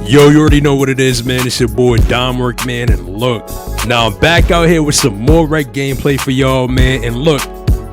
Yo, you already know what it is, man. It's your boy Domwork, man. And look, now I'm back out here with some more rec gameplay for y'all, man. And look,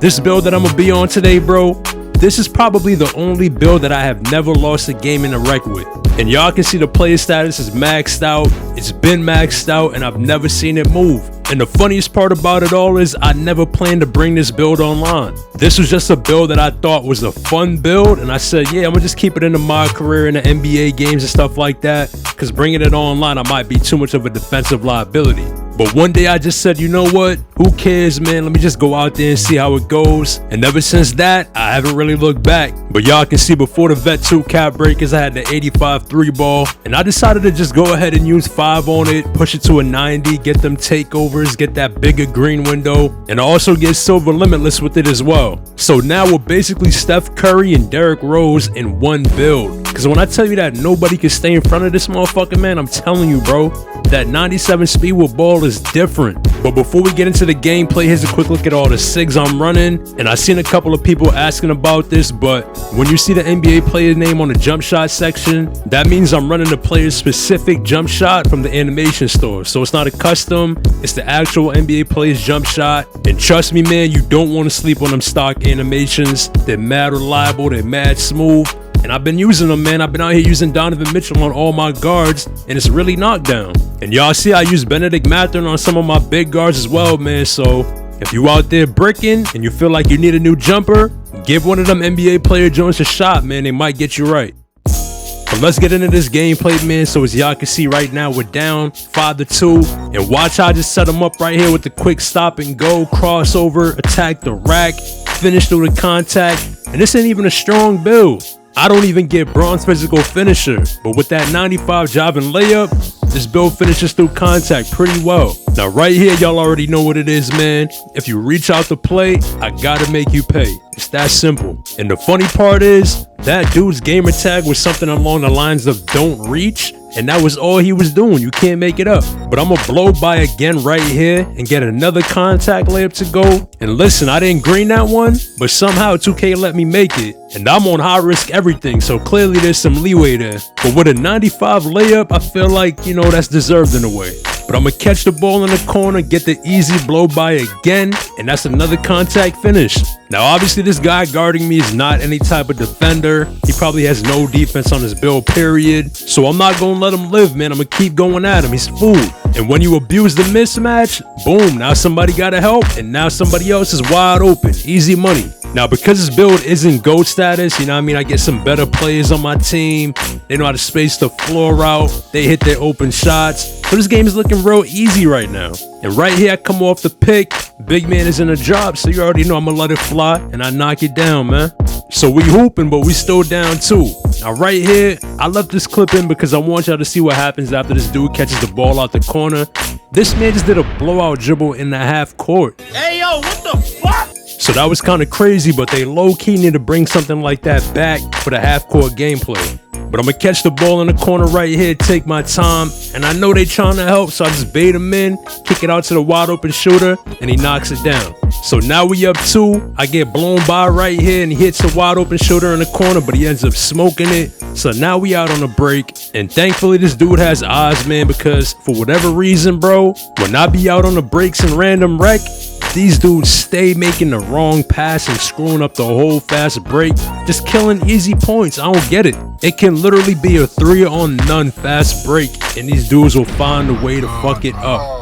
this build that I'm gonna be on today, bro, this is probably the only build that I have never lost a game in a rec with. And y'all can see the player status is maxed out. It's been maxed out and I've never seen it move. And the funniest part about it all is I never planned to bring this build online. This was just a build that I thought was a fun build, and I said, yeah, I'm gonna just keep it into my career in the NBA games and stuff like that, because bringing it online, I might be too much of a defensive liability. But one day I just said, you know what? Who cares, man? Let me just go out there and see how it goes. And ever since that, I haven't really looked back. But y'all can see before the Vet 2 cap breakers, I had the 85 3-ball. And I decided to just go ahead and use 5 on it, push it to a 90, get them takeovers, get that bigger green window, and also get silver limitless with it as well. So now we're basically Steph Curry and Derrick Rose in one build. Because when I tell you that nobody can stay in front of this motherfucker, man, I'm telling you, bro, that 97 speed with ball is different. But before we get into the gameplay, here's a quick look at all the SIGs I'm running. And I've seen a couple of people asking about this, but when you see the NBA player name on the jump shot section, that means I'm running the player's specific jump shot from the animation store. So it's not a custom, it's the actual NBA player's jump shot. And trust me, man, you don't want to sleep on them stock animations. They're mad reliable, they're mad smooth. And I've been using them, man. I've been out here using Donovan Mitchell on all my guards, and it's really knockdown. And y'all see I use Benedict Mathurin on some of my big guards as well, man. So if you out there bricking and you feel like you need a new jumper, give one of them NBA player joints a shot, man. They might get you right. But let's get into this gameplay, man. So as y'all can see right now, we're down 5-2. And watch how I just set them up right here with the quick stop and go, crossover, attack the rack, finish through the contact. And this ain't even a strong build. I don't even get bronze physical finisher, but with that 95 job and layup, this build finishes through contact pretty well. Now right here, y'all already know what it is, man. If you reach out to play, I gotta make you pay. It's that simple. And the funny part is, that dude's gamer tag was something along the lines of don't reach, and that was all he was doing. You can't make it up. But I'm gonna blow by again right here and get another contact layup to go. And listen, I didn't green that one, but somehow 2K let me make it. And I'm on high risk everything, so clearly there's some leeway there. But with a 95 layup, I feel like, you know, that's deserved in a way. But I'm gonna catch the ball in the corner, get the easy blow by again, and that's another contact finish. Now obviously this guy guarding me is not any type of defender. He probably has no defense on his build, period. So I'm not gonna let him live, man. I'm gonna keep going at him. He's food. And when you abuse the mismatch, boom, now somebody gotta help, and now somebody else is wide open. Easy money. Now because this build isn't GOAT status, you know what I mean, I get some better players on my team. They know how to space the floor out. They hit their open shots. So this game is looking real easy right now. And right here I come off the pick. Big man is in a drop, so you already know I'm gonna let it fly and I knock it down, man. So we hooping, but we still down 2. Now right here, I left this clip in because I want y'all to see what happens after this dude catches the ball out the corner. This man just did a blowout dribble in the half court. Hey yo, what the fuck? So that was kind of crazy, but they low-key need to bring something like that back for the half-court gameplay. But I'm gonna catch the ball in the corner right here, take my time, and I know they trying to help, so I just bait him in, kick it out to the wide open shooter, and he knocks it down. So now we up 2. I get blown by right here, and he hits the wide open shooter in the corner, but he ends up smoking it. So now we out on a break, and thankfully this dude has eyes, man, because for whatever reason, bro, when I be out on the breaks in random rec, these dudes stay making the wrong pass and screwing up the whole fast break, just killing easy points. I don't get it. It can literally be a 3-on-none fast break, and these dudes will find a way to fuck it up.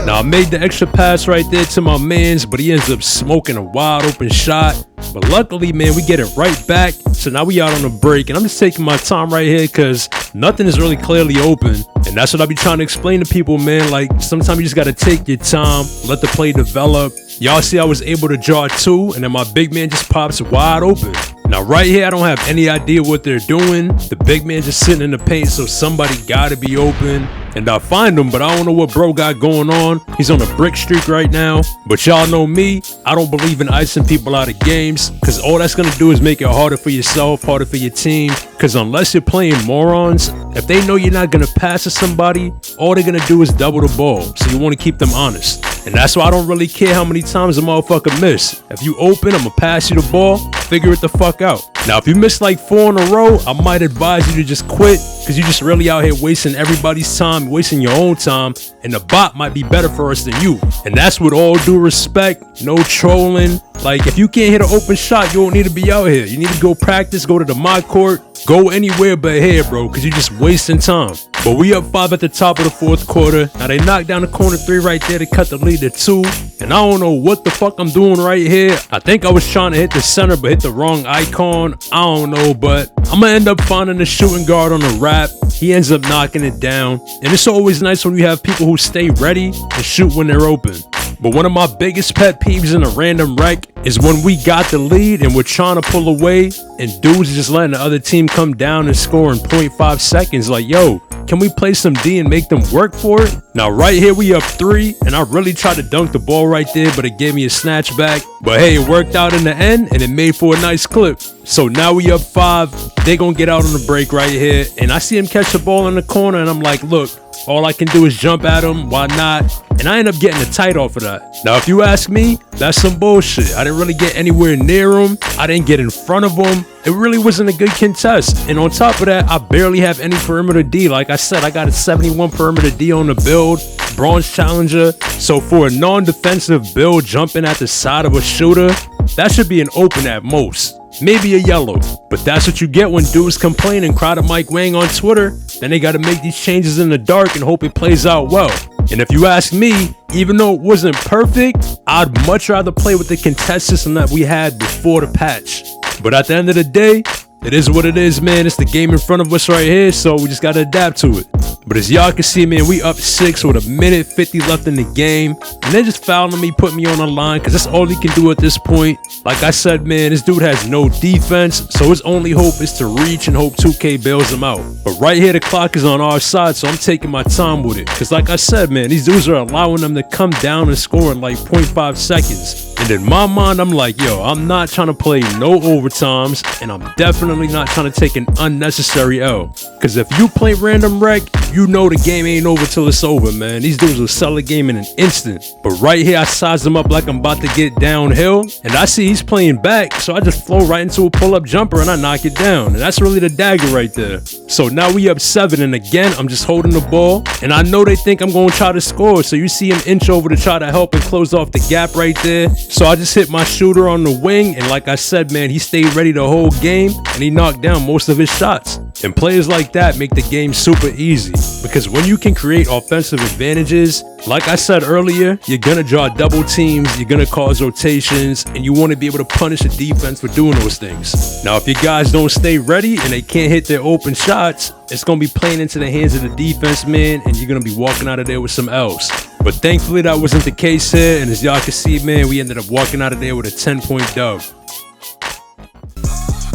Now I made the extra pass right there to my mans, but he ends up smoking a wide open shot. But luckily, man, we get it right back. So now we out on a break, and I'm just taking my time right here because nothing is really clearly open. And that's what I be trying to explain to people, man. Like, sometimes you just got to take your time, let the play develop. Y'all see I was able to draw 2, and then my big man just pops wide open. Now right here, I don't have any idea what they're doing. The big man just sitting in the paint, so somebody gotta be open. And I find him, but I don't know what bro got going on. He's on a brick streak right now. But y'all know me, I don't believe in icing people out of games, because all that's gonna do is make it harder for yourself, harder for your team. Because unless you're playing morons, if they know you're not gonna pass to somebody, all they're gonna do is double the ball. So you wanna keep them honest. And that's why I don't really care how many times a motherfucker miss. If you open, I'ma pass you the ball, figure it the fuck out. Now, if you miss like 4 in a row, I might advise you to just quit, because you're just really out here wasting everybody's time, wasting your own time, and the bot might be better for us than you. And that's with all due respect, no trolling. Like, if you can't hit an open shot, you don't need to be out here. You need to go practice, go to the mod court, go anywhere but here, bro, because you're just wasting time. But we up 5 at the top of the 4th quarter. Now they knocked down the corner 3 right there to cut the lead to 2. And I don't know what the fuck I'm doing right here. I think I was trying to hit the center but hit the wrong icon. I don't know, but I'm gonna end up finding the shooting guard on the wrap. He ends up knocking it down. And it's always nice when you have people who stay ready and shoot when they're open. But one of my biggest pet peeves in a random wreck is when we got the lead and we're trying to pull away and dudes just letting the other team come down and score in 0.5 seconds. Like, yo, can we play some D and make them work for it? Now right here we up 3 and I really tried to dunk the ball right there, but it gave me a snatch back. But hey, it worked out in the end and it made for a nice clip. So now we up 5. They gonna get out on the break right here. And I see him catch the ball in the corner and I'm like, look, all I can do is jump at him. Why not? And I end up getting a tight off of that. Now, if you ask me, that's some bullshit. I didn't really get anywhere near him. I didn't get in front of him. It really wasn't a good contest. And on top of that, I barely have any perimeter D. Like I said, I got a 71 perimeter D on the build, bronze challenger. So for a non-defensive build jumping at the side of a shooter, that should be an open at most. Maybe a yellow, but that's what you get when dudes complain and cry to Mike Wang on Twitter. Then they got to make these changes in the dark and hope it plays out well. And if you ask me, even though it wasn't perfect, I'd much rather play with the contest system that we had before the patch. But at the end of the day, it is what it is, man. It's the game in front of us right here, so we just got to adapt to it. But as y'all can see, man, we up 6 with 1:50 left in the game. And they just fouling me, putting me on the line, because that's all he can do at this point. Like I said, man, this dude has no defense, so his only hope is to reach and hope 2K bails him out. But right here, the clock is on our side, so I'm taking my time with it. Because like I said, man, these dudes are allowing them to come down and score in like 0.5 seconds. And in my mind, I'm like, yo, I'm not trying to play no overtimes, and I'm definitely not trying to take an unnecessary L. Because if you play random wreck, you know the game ain't over till it's over, man. These dudes will sell the game in an instant. But right here, I size him up like I'm about to get downhill, and I see he's playing back, so I just flow right into a pull-up jumper and I knock it down. And that's really the dagger right there. So now we up 7, and again, I'm just holding the ball, and I know they think I'm going to try to score, so you see him inch over to try to help and close off the gap right there. So I just hit my shooter on the wing, and like I said, man, he stayed ready the whole game, and he knocked down most of his shots. And players like that make the game super easy, because when you can create offensive advantages, like I said earlier, you're gonna draw double teams, you're gonna cause rotations, and you want to be able to punish the defense for doing those things. Now, if your guys don't stay ready and they can't hit their open shots, it's gonna be playing into the hands of the defense, man, and you're gonna be walking out of there with some L's. But thankfully, that wasn't the case here, and as y'all can see, man, we ended up walking out of there with a 10-point dub.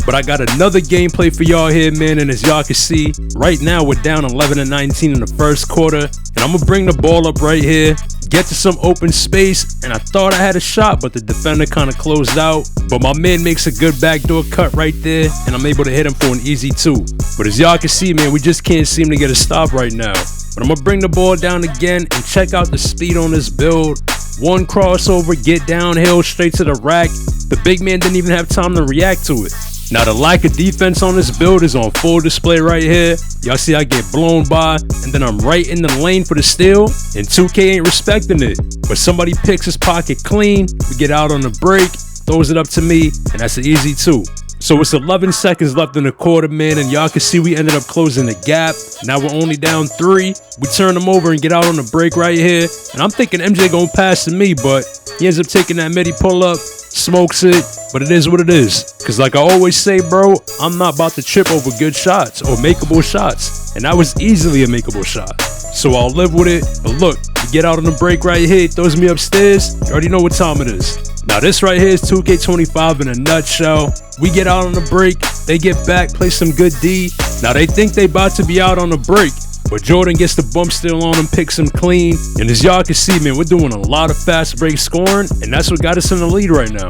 But I got another gameplay for y'all here, man, and as y'all can see, right now we're down 11-19 in the first quarter, and I'm gonna bring the ball up right here, get to some open space, and I thought I had a shot, but the defender kind of closed out. But my man makes a good backdoor cut right there, and I'm able to hit him for an easy 2. But as y'all can see, man, we just can't seem to get a stop right now. But I'm gonna bring the ball down again and check out the speed on this build. One crossover, get downhill, straight to the rack. The big man didn't even have time to react to it. Now, the lack of defense on this build is on full display right here. Y'all see I get blown by, and then I'm right in the lane for the steal, and 2K ain't respecting it. But somebody picks his pocket clean, we get out on the break, throws it up to me, and that's an easy 2. So it's 11 seconds left in the quarter, man, and y'all can see we ended up closing the gap. Now we're only down 3. We turn them over and get out on the break right here, and I'm thinking MJ gonna pass to me, but he ends up taking that midi pull-up, smokes it, but it is what it is. Because like I always say, bro, I'm not about to trip over good shots or makeable shots, and that was easily a makeable shot. So I'll live with it. But look, we get out on the break right here, he throws me upstairs. You already know what time it is. Now this right here is 2K25 in a nutshell. We get out on the break, they get back, play some good D. Now they think they about to be out on the break, but Jordan gets the bump steal on him, picks him clean. And as y'all can see, man, we're doing a lot of fast break scoring, and that's what got us in the lead right now.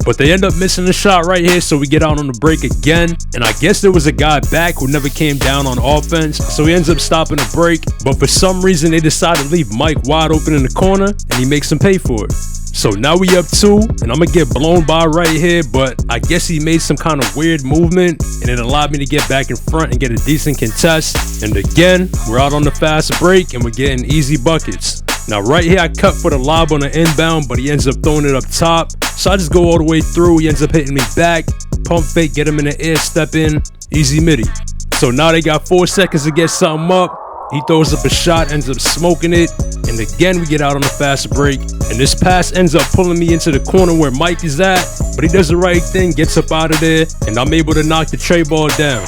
But they end up missing the shot right here, so we get out on the break again. And I guess there was a guy back who never came down on offense, so he ends up stopping the break. But for some reason, they decide to leave Mike wide open in the corner, and he makes him pay for it. So now we up 2, and I'm gonna get blown by right here, but I guess he made some kind of weird movement, and it allowed me to get back in front and get a decent contest. And again, we're out on the fast break, and we're getting easy buckets. Now right here, I cut for the lob on the inbound, but he ends up throwing it up top. So I just go all the way through. He ends up hitting me back. Pump fake, get him in the air, step in, easy midi. So now they got 4 seconds to get something up. He throws up a shot, ends up smoking it. And again, we get out on the fast break. And this pass ends up pulling me into the corner where Mike is at. But he does the right thing, gets up out of there. And I'm able to knock the tray ball down.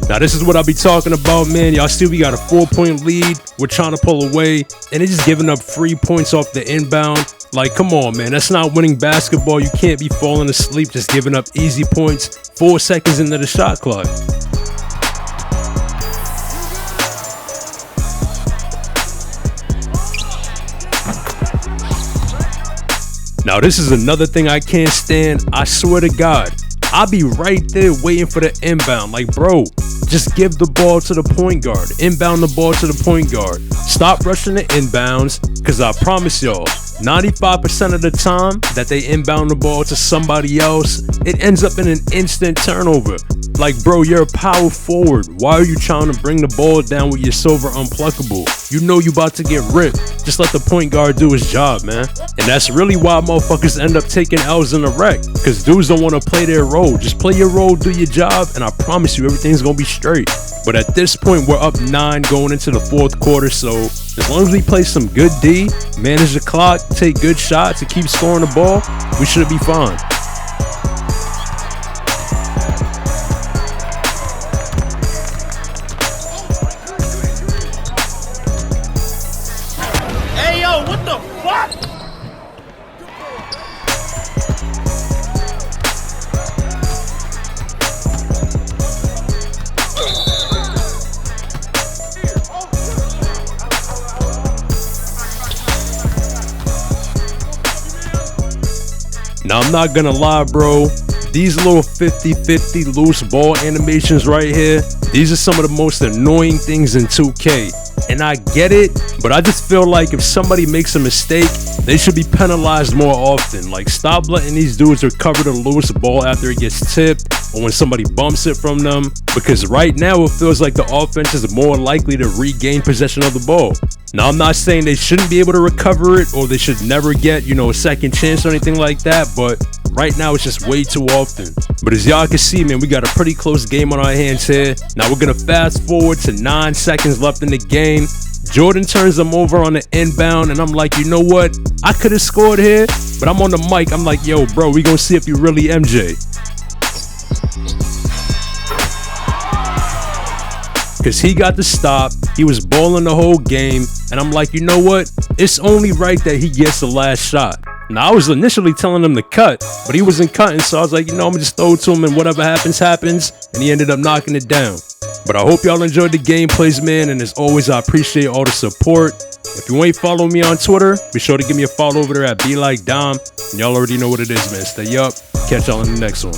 Now this is what I be talking about, man. Y'all see we got a 4-point lead. We're trying to pull away, and they're just giving up free points off the inbound. Like, come on, man. That's not winning basketball. You can't be falling asleep just giving up easy points 4 seconds into the shot clock. Now this is another thing I can't stand. I swear to God, I'll be right there waiting for the inbound. Like, bro, just give the ball to the point guard. Inbound the ball to the point guard. Stop rushing the inbounds, because I promise y'all, 95% of the time that they inbound the ball to somebody else, it ends up in an instant turnover. Like, bro, you're a power forward. Why are you trying to bring the ball down with your silver unpluckable? You know you about to get ripped. Just let the point guard do his job, man. And that's really why motherfuckers end up taking L's in the wreck, because dudes don't want to play their role. Just play your role, do your job, and I promise you everything's gonna be straight. But at this point, we're up 9 going into the 4th quarter, so as long as we play some good D, manage the clock, take good shots, and keep scoring the ball, we should be fine. Hey, yo, what the fuck? Now, I'm not gonna lie, bro. These little 50-50 loose ball animations right here, these are some of the most annoying things in 2K. And I get it, but I just feel like if somebody makes a mistake, they should be penalized more often. Like, stop letting these dudes recover the loose ball after it gets tipped or when somebody bumps it from them, because right now it feels like the offense is more likely to regain possession of the ball. Now, I'm not saying they shouldn't be able to recover it or they should never get, you know, a second chance or anything like that, but right now it's just way too often. But as y'all can see, man, we got a pretty close game on our hands here. Now we're gonna fast forward to 9 seconds left in the game. Jordan turns them over on the inbound, and I'm like, you know what? I could have scored here, but I'm on the mic. I'm like, yo, bro, we gonna see if you really MJ. Because he got the stop, he was balling the whole game, and I'm like, you know what? It's only right that he gets the last shot. Now, I was initially telling him to cut, but he wasn't cutting, so I was like, you know, I'm gonna just throw it to him, and whatever happens, happens, and he ended up knocking it down. But I hope y'all enjoyed the gameplays, man, and as always, I appreciate all the support. If you ain't following me on Twitter, be sure to give me a follow over there at BeLikeDom, and y'all already know what it is, man. Stay up, catch y'all in the next one.